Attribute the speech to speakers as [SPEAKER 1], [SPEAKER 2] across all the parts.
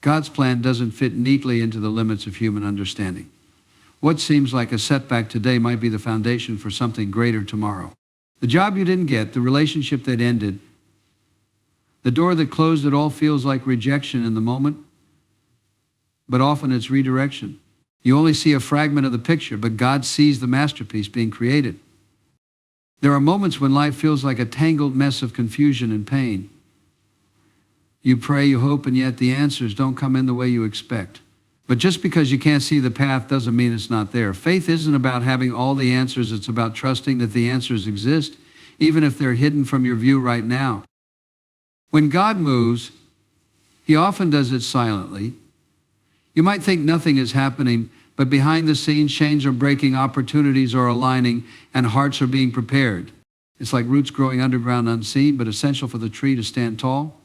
[SPEAKER 1] God's plan doesn't fit neatly into the limits of human understanding. What seems like a setback today might be the foundation for something greater tomorrow. The job you didn't get, the relationship that ended, the door that closed, it all feels like rejection in the moment, but often it's redirection. You only see a fragment of the picture, but God sees the masterpiece being created. There are moments when life feels like a tangled mess of confusion and pain. You pray, you hope, and yet the answers don't come in the way you expect. But just because you can't see the path doesn't mean it's not there. Faith isn't about having all the answers. It's about trusting that the answers exist, even if they're hidden from your view right now. When God moves, he often does it silently. You might think nothing is happening, but behind the scenes, chains are breaking, opportunities are aligning, and hearts are being prepared. It's like roots growing underground unseen, but essential for the tree to stand tall.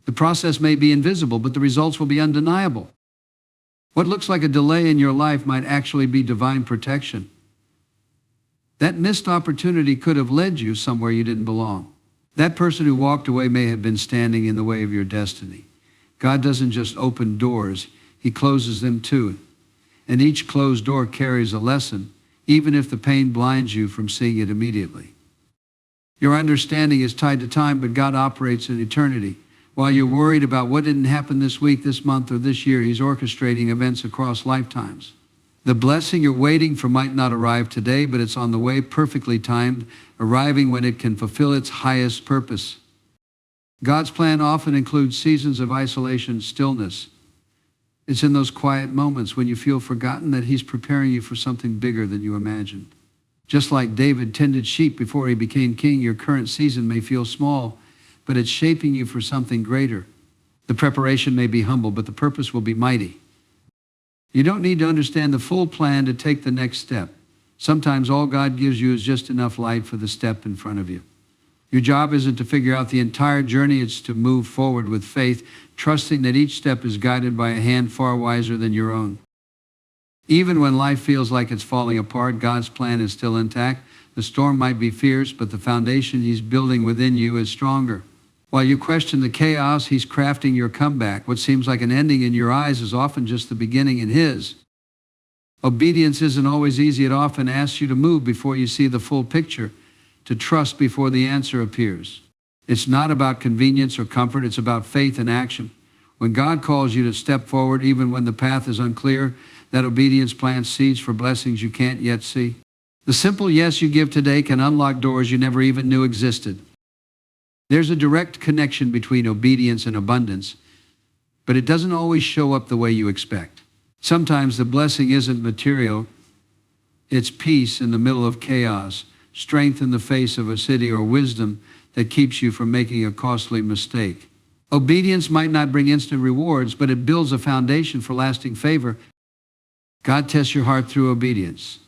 [SPEAKER 1] The process may be invisible, but the results will be undeniable. What looks like a delay in your life might actually be divine protection. That missed opportunity could have led you somewhere you didn't belong. That person who walked away may have been standing in the way of your destiny. God doesn't just open doors, he closes them too. And each closed door carries a lesson, even if the pain blinds you from seeing it immediately. Your understanding is tied to time, but God operates in eternity. While you're worried about what didn't happen this week, this month, or this year, he's orchestrating events across lifetimes. The blessing you're waiting for might not arrive today, but it's on the way, perfectly timed, arriving when it can fulfill its highest purpose. God's plan often includes seasons of isolation, stillness. It's in those quiet moments when you feel forgotten that he's preparing you for something bigger than you imagined. Just like David tended sheep before he became king, your current season may feel small, but it's shaping you for something greater. The preparation may be humble, but the purpose will be mighty. You don't need to understand the full plan to take the next step. Sometimes all God gives you is just enough light for the step in front of you. Your job isn't to figure out the entire journey, it's to move forward with faith, trusting that each step is guided by a hand far wiser than your own. Even when life feels like it's falling apart, God's plan is still intact. The storm might be fierce, but the foundation he's building within you is stronger. While you question the chaos, he's crafting your comeback. What seems like an ending in your eyes is often just the beginning in his. Obedience isn't always easy. It often asks you to move before you see the full picture, to trust before the answer appears. It's not about convenience or comfort. It's about faith and action. When God calls you to step forward, even when the path is unclear, that obedience plants seeds for blessings you can't yet see. The simple yes you give today can unlock doors you never even knew existed. There's a direct connection between obedience and abundance, but it doesn't always show up the way you expect. Sometimes the blessing isn't material, it's peace in the middle of chaos, strength in the face of a city, or wisdom that keeps you from making a costly mistake. Obedience might not bring instant rewards, but it builds a foundation for lasting favor. God tests your heart through obedience.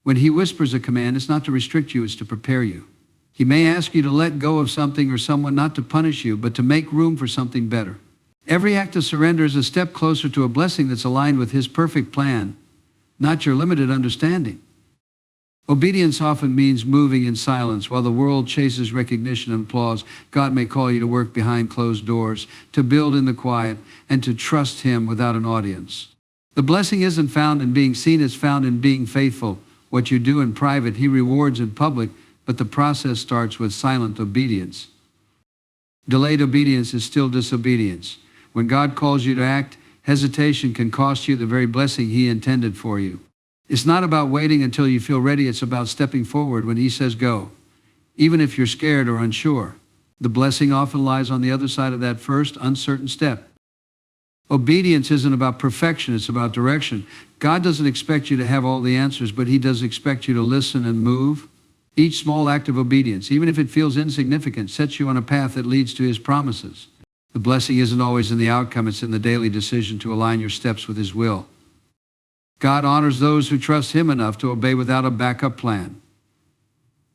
[SPEAKER 1] When he whispers a command, it's not to restrict you, it's to prepare you. He may ask you to let go of something or someone, not to punish you, but to make room for something better. Every act of surrender is a step closer to a blessing that's aligned with his perfect plan, not your limited understanding. Obedience often means moving in silence. While the world chases recognition and applause, God may call you to work behind closed doors, to build in the quiet, and to trust him without an audience. The blessing isn't found in being seen, it's found in being faithful. What you do in private, he rewards in public, but the process starts with silent obedience. Delayed obedience is still disobedience. When God calls you to act, hesitation can cost you the very blessing he intended for you. It's not about waiting until you feel ready, it's about stepping forward when he says go. Even if you're scared or unsure, the blessing often lies on the other side of that first uncertain step. Obedience isn't about perfection, it's about direction. God doesn't expect you to have all the answers, but he does expect you to listen and move. Each small act of obedience, even if it feels insignificant, sets you on a path that leads to his promises. The blessing isn't always in the outcome, it's in the daily decision to align your steps with his will. God honors those who trust him enough to obey without a backup plan.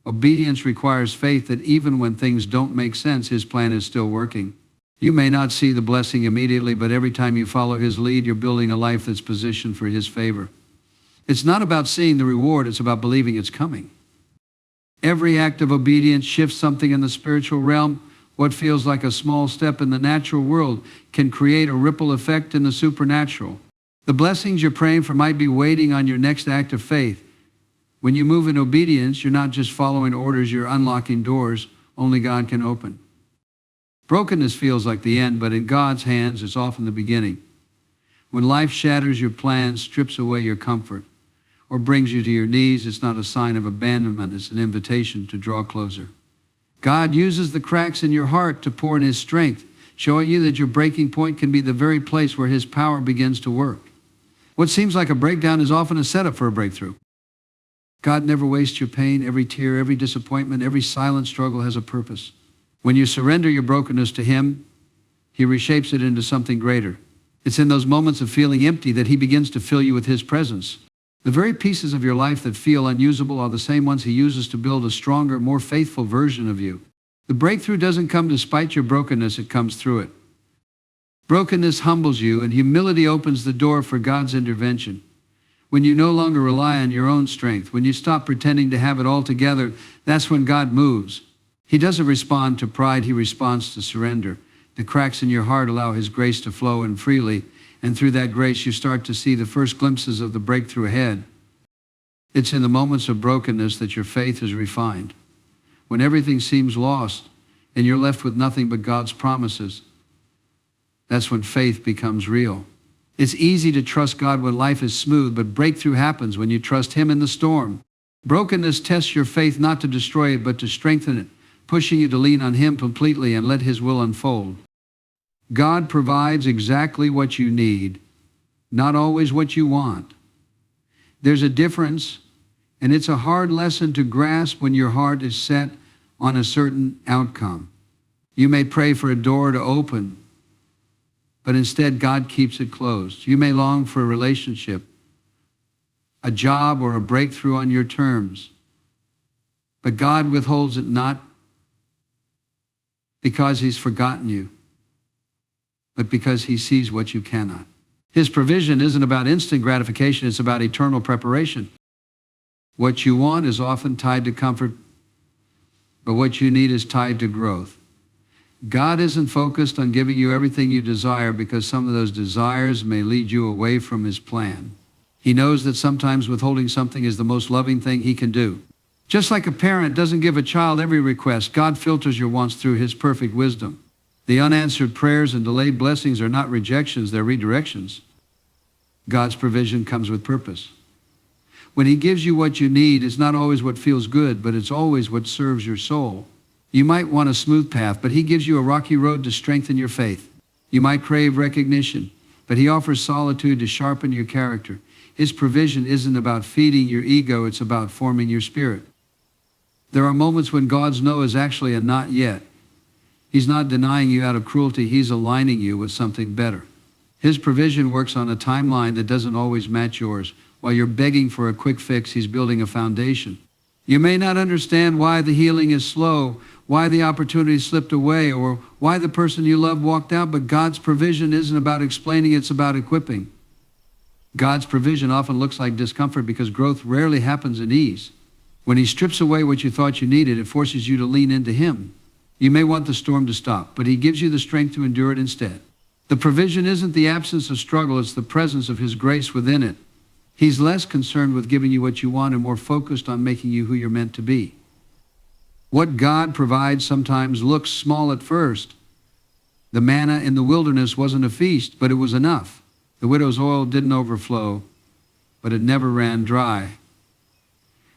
[SPEAKER 1] Obedience requires faith that even when things don't make sense, his plan is still working. You may not see the blessing immediately, but every time you follow his lead, you're building a life that's positioned for his favor. It's not about seeing the reward, it's about believing it's coming. Every act of obedience shifts something in the spiritual realm. What feels like a small step in the natural world can create a ripple effect in the supernatural. The blessings you're praying for might be waiting on your next act of faith. When you move in obedience, you're not just following orders, you're unlocking doors only God can open. Brokenness feels like the end, but in God's hands, it's often the beginning. When life shatters your plans, strips away your comfort, or brings you to your knees, it's not a sign of abandonment, it's an invitation to draw closer. God uses the cracks in your heart to pour in His strength, showing you that your breaking point can be the very place where His power begins to work. What seems like a breakdown is often a setup for a breakthrough. God never wastes your pain. Every tear, every disappointment, every silent struggle has a purpose. When you surrender your brokenness to Him, He reshapes it into something greater. It's in those moments of feeling empty that He begins to fill you with His presence. The very pieces of your life that feel unusable are the same ones He uses to build a stronger, more faithful version of you. The breakthrough doesn't come despite your brokenness, it comes through it. Brokenness humbles you, and humility opens the door for God's intervention. When you no longer rely on your own strength, when you stop pretending to have it all together, that's when God moves. He doesn't respond to pride, He responds to surrender. The cracks in your heart allow His grace to flow in freely, and through that grace you start to see the first glimpses of the breakthrough ahead. It's in the moments of brokenness that your faith is refined. When everything seems lost and you're left with nothing but God's promises, that's when faith becomes real. It's easy to trust God when life is smooth, but breakthrough happens when you trust Him in the storm. Brokenness tests your faith not to destroy it, but to strengthen it, pushing you to lean on Him completely and let His will unfold. God provides exactly what you need, not always what you want. There's a difference, and it's a hard lesson to grasp when your heart is set on a certain outcome. You may pray for a door to open, but instead God keeps it closed. You may long for a relationship, a job, or a breakthrough on your terms, but God withholds it not because He's forgotten you, but because He sees what you cannot. His provision isn't about instant gratification, it's about eternal preparation. What you want is often tied to comfort, but what you need is tied to growth. God isn't focused on giving you everything you desire because some of those desires may lead you away from His plan. He knows that sometimes withholding something is the most loving thing He can do. Just like a parent doesn't give a child every request, God filters your wants through His perfect wisdom. The unanswered prayers and delayed blessings are not rejections, they're redirections. God's provision comes with purpose. When He gives you what you need, it's not always what feels good, but it's always what serves your soul. You might want a smooth path, but He gives you a rocky road to strengthen your faith. You might crave recognition, but He offers solitude to sharpen your character. His provision isn't about feeding your ego, it's about forming your spirit. There are moments when God's no is actually a not yet. He's not denying you out of cruelty, He's aligning you with something better. His provision works on a timeline that doesn't always match yours. While you're begging for a quick fix, He's building a foundation. You may not understand why the healing is slow, why the opportunity slipped away, or why the person you love walked out, but God's provision isn't about explaining, it's about equipping. God's provision often looks like discomfort because growth rarely happens in ease. When He strips away what you thought you needed, it forces you to lean into Him. You may want the storm to stop, but He gives you the strength to endure it instead. The provision isn't the absence of struggle, it's the presence of His grace within it. He's less concerned with giving you what you want and more focused on making you who you're meant to be. What God provides sometimes looks small at first. The manna in the wilderness wasn't a feast, but it was enough. The widow's oil didn't overflow, but it never ran dry.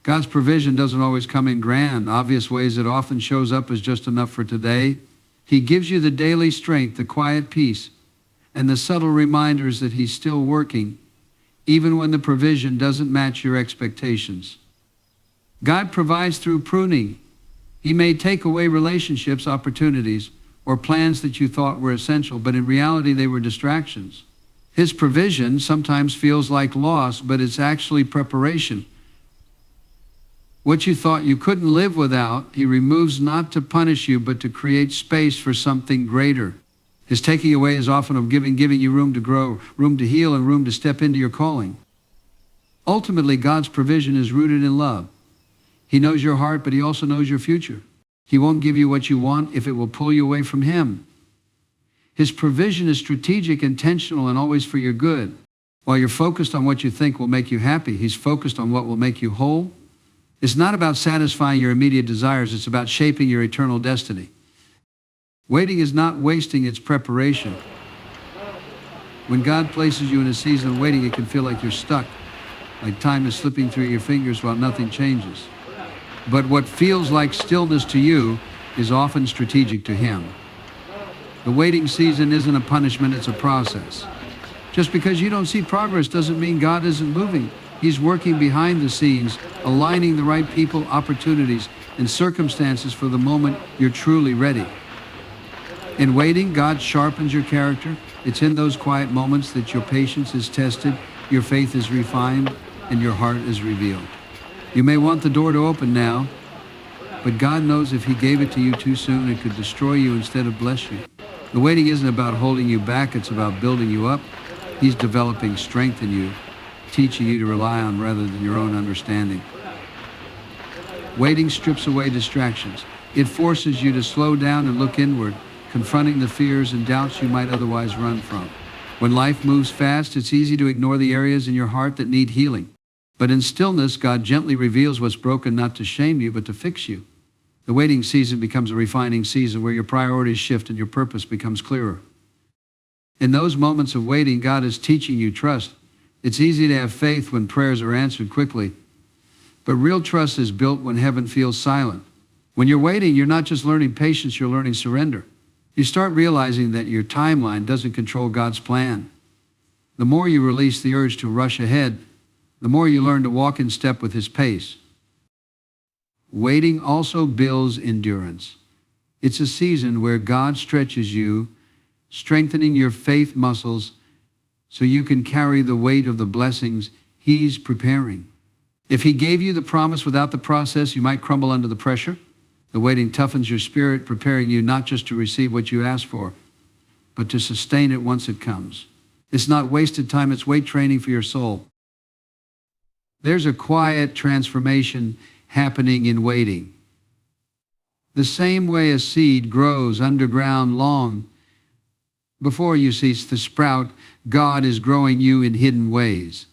[SPEAKER 1] God's provision doesn't always come in grand, obvious ways. It often shows up as just enough for today. He gives you the daily strength, the quiet peace, and the subtle reminders that He's still working, even when the provision doesn't match your expectations. God provides through pruning. He may take away relationships, opportunities, or plans that you thought were essential, but in reality they were distractions. His provision sometimes feels like loss, but it's actually preparation. What you thought you couldn't live without, He removes not to punish you, but to create space for something greater. His taking away is often of giving you room to grow, room to heal, and room to step into your calling. Ultimately, God's provision is rooted in love. He knows your heart, but He also knows your future. He won't give you what you want if it will pull you away from Him. His provision is strategic, intentional, and always for your good. While you're focused on what you think will make you happy, He's focused on what will make you whole. It's not about satisfying your immediate desires, it's about shaping your eternal destiny. Waiting is not wasting its preparation. When God places you in a season of waiting, it can feel like you're stuck, like time is slipping through your fingers while nothing changes. But what feels like stillness to you is often strategic to Him. The waiting season isn't a punishment, it's a process. Just because you don't see progress doesn't mean God isn't moving. He's working behind the scenes, aligning the right people, opportunities, and circumstances for the moment you're truly ready. In waiting, God sharpens your character. It's in those quiet moments that your patience is tested, your faith is refined, and your heart is revealed. You may want the door to open now, but God knows if He gave it to you too soon, it could destroy you instead of bless you. The waiting isn't about holding you back, it's about building you up. He's developing strength in you, teaching you to rely on rather than your own understanding. Waiting strips away distractions. It forces you to slow down and look inward, confronting the fears and doubts you might otherwise run from. When life moves fast, it's easy to ignore the areas in your heart that need healing. But in stillness, God gently reveals what's broken, not to shame you, but to fix you. The waiting season becomes a refining season where your priorities shift and your purpose becomes clearer. In those moments of waiting, God is teaching you trust. It's easy to have faith when prayers are answered quickly, but real trust is built when heaven feels silent. When you're waiting, you're not just learning patience, you're learning surrender. You start realizing that your timeline doesn't control God's plan. The more you release the urge to rush ahead, the more you learn to walk in step with His pace. Waiting also builds endurance. It's a season where God stretches you, strengthening your faith muscles so you can carry the weight of the blessings He's preparing. If He gave you the promise without the process, you might crumble under the pressure. The waiting toughens your spirit, preparing you not just to receive what you ask for, but to sustain it once it comes. It's not wasted time, it's weight training for your soul. There's a quiet transformation happening in waiting. The same way a seed grows underground long before you cease to sprout, God is growing you in hidden ways.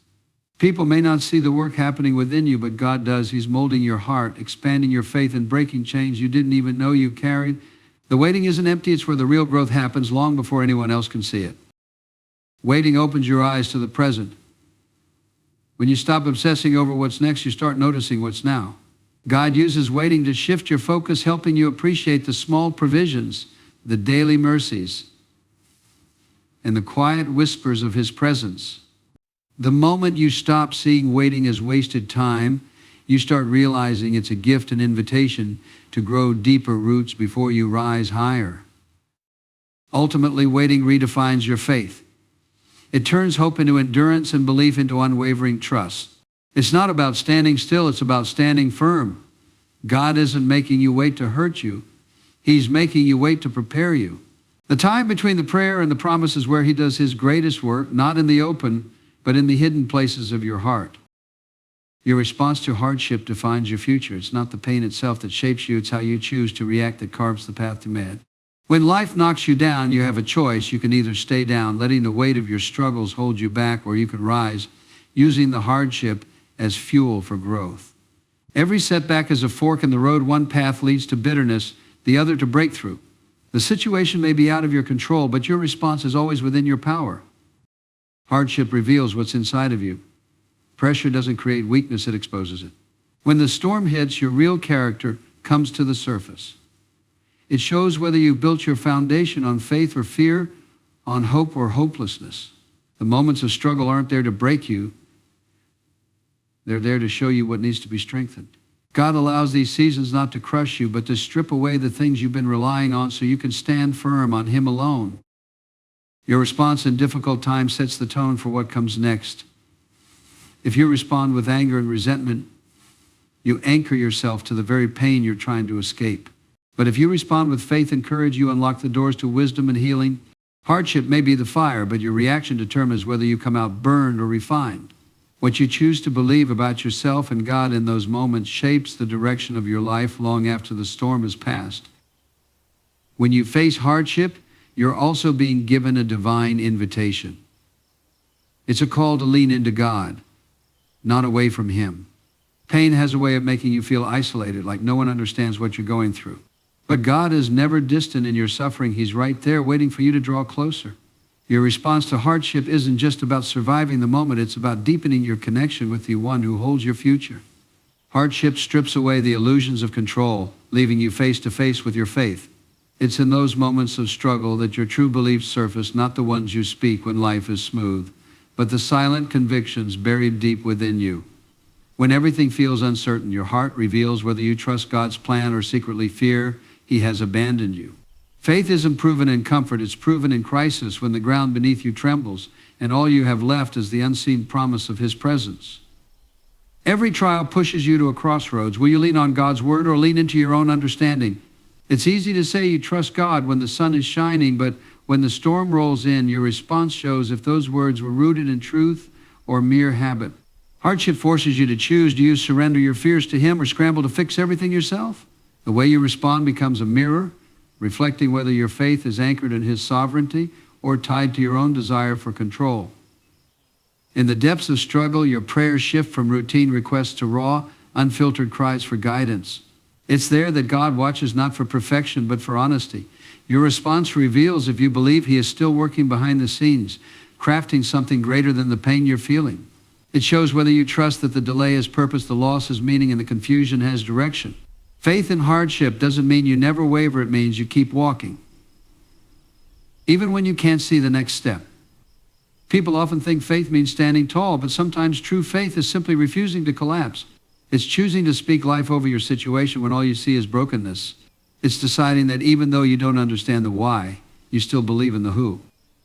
[SPEAKER 1] People may not see the work happening within you, but God does. He's molding your heart, expanding your faith, and breaking chains you didn't even know you carried. The waiting isn't empty. It's where the real growth happens long before anyone else can see it. Waiting opens your eyes to the present. When you stop obsessing over what's next, you start noticing what's now. God uses waiting to shift your focus, helping you appreciate the small provisions, the daily mercies, and the quiet whispers of His presence. The moment you stop seeing waiting as wasted time, you start realizing it's a gift, an invitation to grow deeper roots before you rise higher. Ultimately, waiting redefines your faith. It turns hope into endurance and belief into unwavering trust. It's not about standing still, it's about standing firm. God isn't making you wait to hurt you. He's making you wait to prepare you. The time between the prayer and the promise is where He does His greatest work, not in the open, but in the hidden places of your heart. Your response to hardship defines your future. It's not the pain itself that shapes you, it's how you choose to react that carves the path to man. When life knocks you down, you have a choice. You can either stay down, letting the weight of your struggles hold you back, or you can rise, using the hardship as fuel for growth. Every setback is a fork in the road. One path leads to bitterness, the other to breakthrough. The situation may be out of your control, but your response is always within your power. Hardship reveals what's inside of you. Pressure doesn't create weakness, it exposes it. When the storm hits, your real character comes to the surface. It shows whether you built your foundation on faith or fear, on hope or hopelessness. The moments of struggle aren't there to break you. They're there to show you what needs to be strengthened. God allows these seasons not to crush you, but to strip away the things you've been relying on so you can stand firm on Him alone. Your response in difficult times sets the tone for what comes next. If you respond with anger and resentment, you anchor yourself to the very pain you're trying to escape. But if you respond with faith and courage, you unlock the doors to wisdom and healing. Hardship may be the fire, but your reaction determines whether you come out burned or refined. What you choose to believe about yourself and God in those moments shapes the direction of your life long after the storm has passed. When you face hardship, you're also being given a divine invitation. It's a call to lean into God, not away from Him. Pain has a way of making you feel isolated, like no one understands what you're going through. But God is never distant in your suffering. He's right there waiting for you to draw closer. Your response to hardship isn't just about surviving the moment, it's about deepening your connection with the one who holds your future. Hardship strips away the illusions of control, leaving you face to face with your faith. It's in those moments of struggle that your true beliefs surface, not the ones you speak when life is smooth, but the silent convictions buried deep within you. When everything feels uncertain, your heart reveals whether you trust God's plan or secretly fear He has abandoned you. Faith isn't proven in comfort, it's proven in crisis, when the ground beneath you trembles and all you have left is the unseen promise of His presence. Every trial pushes you to a crossroads. Will you lean on God's word or lean into your own understanding? It's easy to say you trust God when the sun is shining, but when the storm rolls in, your response shows if those words were rooted in truth or mere habit. Hardship forces you to choose. Do you surrender your fears to Him or scramble to fix everything yourself? The way you respond becomes a mirror, reflecting whether your faith is anchored in His sovereignty or tied to your own desire for control. In the depths of struggle, your prayers shift from routine requests to raw, unfiltered cries for guidance. It's there that God watches not for perfection, but for honesty. Your response reveals if you believe He is still working behind the scenes, crafting something greater than the pain you're feeling. It shows whether you trust that the delay has purpose, the loss has meaning, and the confusion has direction. Faith in hardship doesn't mean you never waver, it means you keep walking, even when you can't see the next step. People often think faith means standing tall, but sometimes true faith is simply refusing to collapse. It's choosing to speak life over your situation when all you see is brokenness. It's deciding that even though you don't understand the why, you still believe in the who.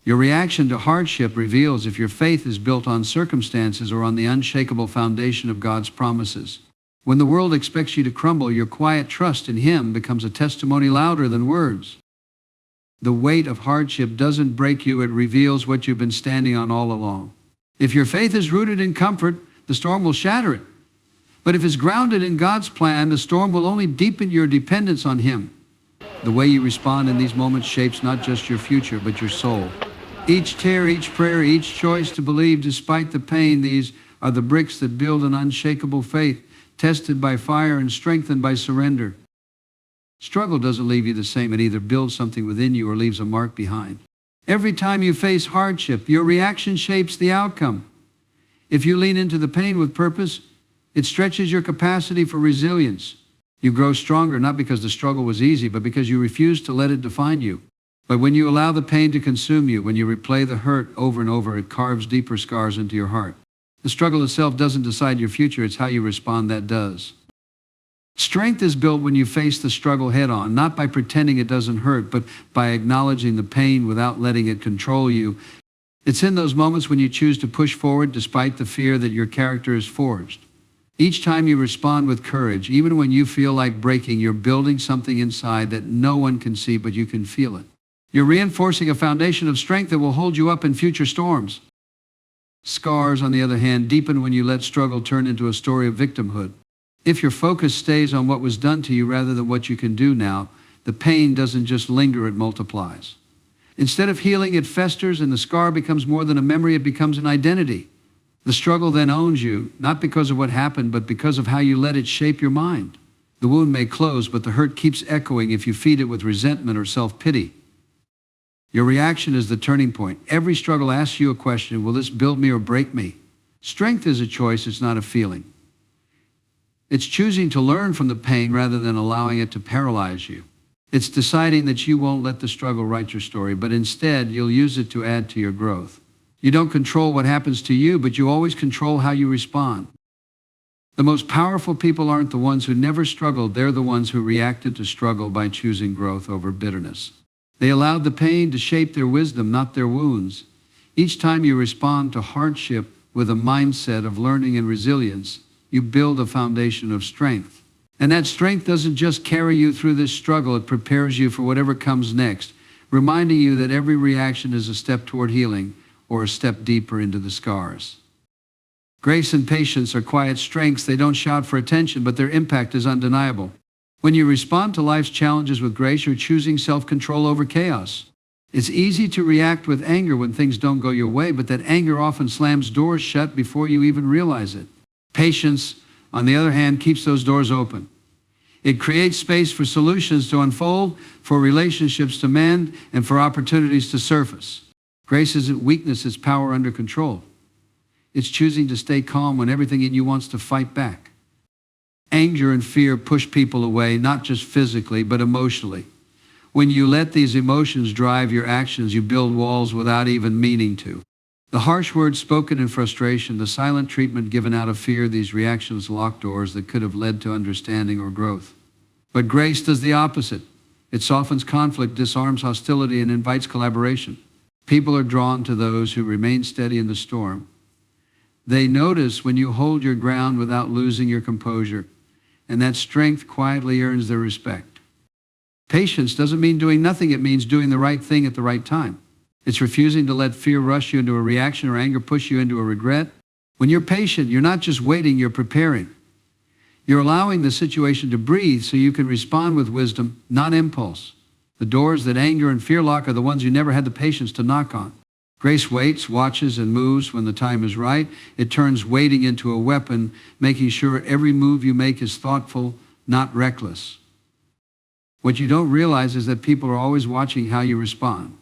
[SPEAKER 1] Your reaction to hardship reveals if your faith is built on circumstances or on the unshakable foundation of God's promises. When the world expects you to crumble, your quiet trust in Him becomes a testimony louder than words. The weight of hardship doesn't break you, it reveals what you've been standing on all along. If your faith is rooted in comfort, the storm will shatter it. But if it's grounded in God's plan, the storm will only deepen your dependence on Him. The way you respond in these moments shapes not just your future, but your soul. Each tear, each prayer, each choice to believe despite the pain, these are the bricks that build an unshakable faith, tested by fire and strengthened by surrender. Struggle doesn't leave you the same. It either builds something within you or leaves a mark behind. Every time you face hardship, your reaction shapes the outcome. If you lean into the pain with purpose, it stretches your capacity for resilience. You grow stronger, not because the struggle was easy, but because you refuse to let it define you. But when you allow the pain to consume you, when you replay the hurt over and over, it carves deeper scars into your heart. The struggle itself doesn't decide your future, it's how you respond that does. Strength is built when you face the struggle head on, not by pretending it doesn't hurt, but by acknowledging the pain without letting it control you. It's in those moments when you choose to push forward despite the fear that your character is forged. Each time you respond with courage, even when you feel like breaking, you're building something inside that no one can see, but you can feel it. You're reinforcing a foundation of strength that will hold you up in future storms. Scars, on the other hand, deepen when you let struggle turn into a story of victimhood. If your focus stays on what was done to you rather than what you can do now, the pain doesn't just linger, it multiplies. Instead of healing, it festers, and the scar becomes more than a memory, it becomes an identity. The struggle then owns you, not because of what happened, but because of how you let it shape your mind. The wound may close, but the hurt keeps echoing if you feed it with resentment or self-pity. Your reaction is the turning point. Every struggle asks you a question: will this build me or break me? Strength is a choice, it's not a feeling. It's choosing to learn from the pain rather than allowing it to paralyze you. It's deciding that you won't let the struggle write your story, but instead you'll use it to add to your growth. You don't control what happens to you, but you always control how you respond. The most powerful people aren't the ones who never struggled, they're the ones who reacted to struggle by choosing growth over bitterness. They allowed the pain to shape their wisdom, not their wounds. Each time you respond to hardship with a mindset of learning and resilience, you build a foundation of strength. And that strength doesn't just carry you through this struggle, it prepares you for whatever comes next, reminding you that every reaction is a step toward healing or a step deeper into the scars. Grace and patience are quiet strengths. They don't shout for attention, but their impact is undeniable. When you respond to life's challenges with grace, you're choosing self-control over chaos. It's easy to react with anger when things don't go your way, but that anger often slams doors shut before you even realize it. Patience, on the other hand, keeps those doors open. It creates space for solutions to unfold, for relationships to mend, and for opportunities to surface. Grace isn't weakness, it's power under control. It's choosing to stay calm when everything in you wants to fight back. Anger and fear push people away, not just physically, but emotionally. When you let these emotions drive your actions, you build walls without even meaning to. The harsh words spoken in frustration, the silent treatment given out of fear, these reactions lock doors that could have led to understanding or growth. But grace does the opposite. It softens conflict, disarms hostility, and invites collaboration. People are drawn to those who remain steady in the storm. They notice when you hold your ground without losing your composure, and that strength quietly earns their respect. Patience doesn't mean doing nothing, it means doing the right thing at the right time. It's refusing to let fear rush you into a reaction or anger push you into a regret. When you're patient, you're not just waiting, you're preparing. You're allowing the situation to breathe so you can respond with wisdom, not impulse. The doors that anger and fear lock are the ones you never had the patience to knock on. Grace waits, watches, and moves when the time is right. It turns waiting into a weapon, making sure every move you make is thoughtful, not reckless. What you don't realize is that people are always watching how you respond.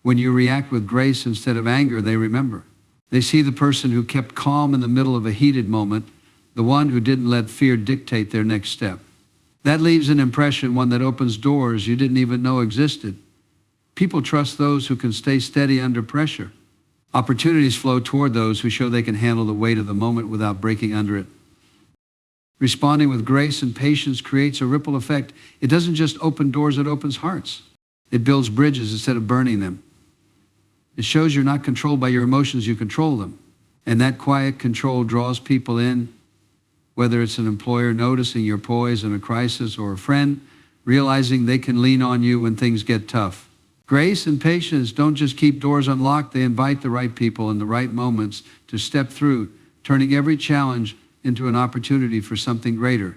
[SPEAKER 1] When you react with grace instead of anger, they remember. They see the person who kept calm in the middle of a heated moment, the one who didn't let fear dictate their next step. That leaves an impression, one that opens doors you didn't even know existed. People trust those who can stay steady under pressure. Opportunities flow toward those who show they can handle the weight of the moment without breaking under it. Responding with grace and patience creates a ripple effect. It doesn't just open doors, it opens hearts. It builds bridges instead of burning them. It shows you're not controlled by your emotions, you control them. And that quiet control draws people in, whether it's an employer noticing your poise in a crisis or a friend realizing they can lean on you when things get tough. Grace and patience don't just keep doors unlocked, they invite the right people in the right moments to step through, turning every challenge into an opportunity for something greater.